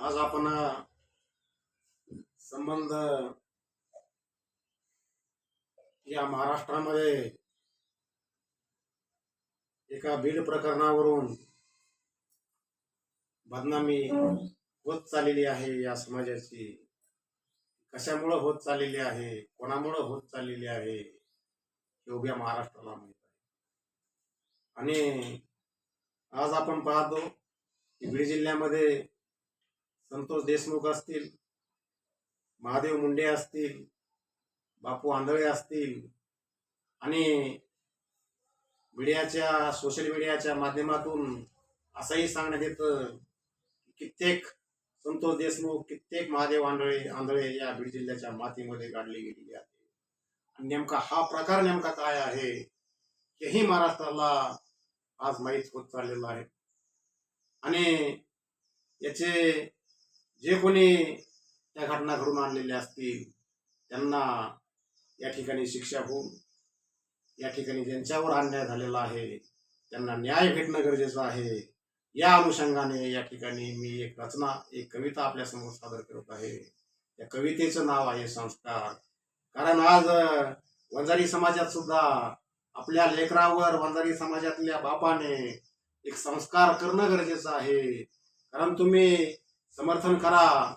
आज आपण संबंध या महाराष्ट्रामध्ये एका बीड प्रकरणावरून बदनामी होत चाललेली आहे या समाजाची. कशामुळे होत चाललेली आहे, कोणामुळे होत चाललेली आहे हे उभ्या महाराष्ट्राला माहित आहे. आणि आज आपण पाहतो की बीड जिल्ह्यामध्ये संतोष देशमुख असतील, महादेव मुंडे असतील, बापू आंधळे असतील आणि मीडियाच्या सोशल मीडियाच्या माध्यमातून असंही सांगण्यात येतं कित्येक संतोष देशमुख, कित्येक महादेव आंधळे या बीड जिल्ह्याच्या मातीमध्ये गाडली गेलेली आहे. आणि नेमका हा प्रकार नेमका काय आहे हेही महाराष्ट्राला आज माहीत होत चाललेलं आहे. आणि याचे जे कोणी त्या घटना घडून आणलेल्या असतील त्यांना या ठिकाणी शिक्षा होऊन, या ठिकाणी ज्यांच्यावर अन्याय झालेला आहे त्यांना न्याय भेटणं गरजेचं आहे. या अनुषंगाने या ठिकाणी मी एक कविता आपल्या समोर सादर करत आहे. त्या कवितेचं नाव आहे संस्कार. कारण आज वंजारी समाजात सुद्धा आपल्या लेकरावर वंजारी समाजातल्या बापाने एक संस्कार करणं गरजेचं आहे. कारण तुम्ही समर्थन करा,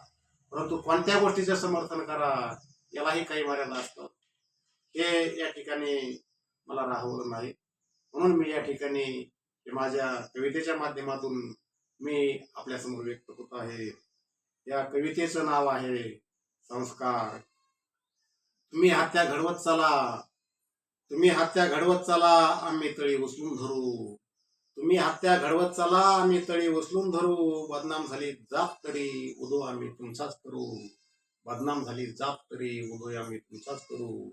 परंतु कोणत्या गोष्टीचे समर्थन करा यालाही काही मर्यादा असतात. हे या ठिकाणी मला राहवलं नाही, म्हणून मी या ठिकाणी माझ्या कवितेच्या माध्यमातून मी आपल्या समोर व्यक्त होत आहे. या कवितेचं नाव आहे संस्कार. तुम्ही हत्या घडवत चला, तुम्ही हत्या घडवत चला, आम्ही तळी उचलून धरू. तुम्ही हत्या घडवत चला, आम्ही तळी उचलून धरू. बदनाम झाली जात तरी उदो आम्ही तुमचाच करू. बदनाम झाली जात तरी उदो आम्ही तुमचाच करू.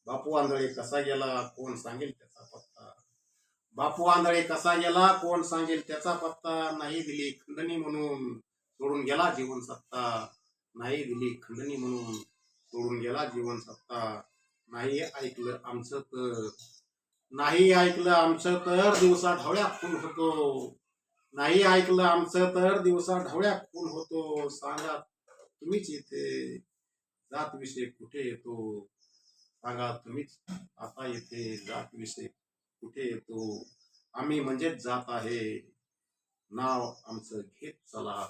बापू आंधळे कसा गेला कोण सांगेल त्याचा पत्ता. बापू आंधळे कसा गेला कोण सांगेल त्याचा पत्ता. नाही दिली खंडणी म्हणून सोडून गेला जीवन सत्ता. नाही दिली खंडणी म्हणून सोडून गेला जीवन सत्ता. नाही ऐकलं आमचं तर, नाही ऐकलं आमचं तर दिवसा ढवळ्या खून होतो. नाही ऐकलं आमचं तर दिवसा ढवळ्या खून होतो. सांगा तुम्हीच इथे जात विषय कुठे येतो. सांगा तुम्हीच आता येथे जात विषय कुठे येतो. आम्ही म्हणजेच जात आहे नाव आमचं घेत चला.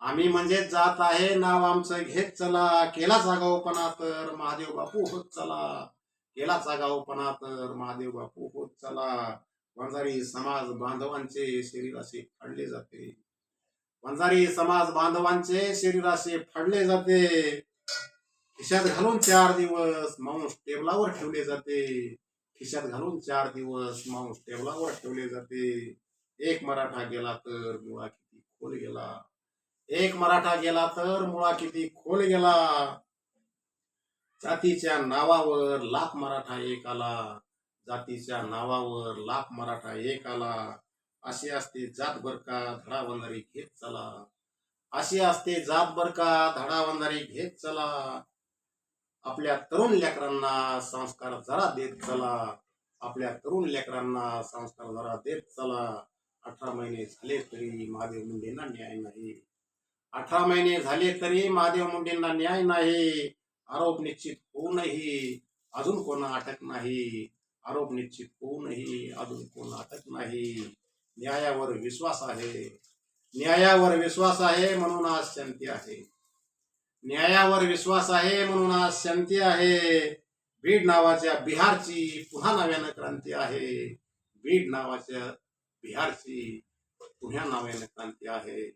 आम्ही म्हणजेच जात आहे नाव आमचं घेत चला. केलाच आगाऊपणा तर महादेव बापू होत चला. केलाच आगाऊपणा तर महादेव बापू होत चला. वंजारी समाज बांधवांचे शरीर असे फाडले जाते. वंजारी समाज बांधवांचे शरीर असे फाडले जाते. खिशात घालून 4 दिवस मांस टेबलावर ठेवले जाते. खिशात घालून 4 दिवस मांस टेबलावर ठेवले जाते. एक मराठा गेला तर मुळा किती खोल गेला. एक मराठा गेला तर मुळा किती खोल गेला. जातीच्या नावावर लाख मराठा एक आला. जातीच्या नावावर लाख मराठा एक आला. अशी असते जात बर का धडा वंजारी घेत चला. अशी असते जात बर का धडा वंजारी घेत चला. आपल्या तरुण लेकरांना संस्कार जरा देत चला. आपल्या तरुण लेकरांना संस्कार जरा देत चला. 18 महिने झाले तरी महादेव मुंडेंना न्याय नाही. 18 महिने झाले तरी महादेव मुंडेंना न्याय नाही. आरोप निश्चित होऊनही अजून कोण अटक नाही. आरोप निश्चित होऊनही अजून कोण अटक नाही. न्यायावर विश्वास आहे, न्यायावर विश्वास आहे म्हणून आज शांती आहे. न्यायावर विश्वास आहे म्हणून आज शांती आहे. बीड नावाच्या बिहारची पुन्हा नव्यानं क्रांती आहे. बीड नावाच्या बिहारची पुन्हा नव्यानं क्रांती आहे.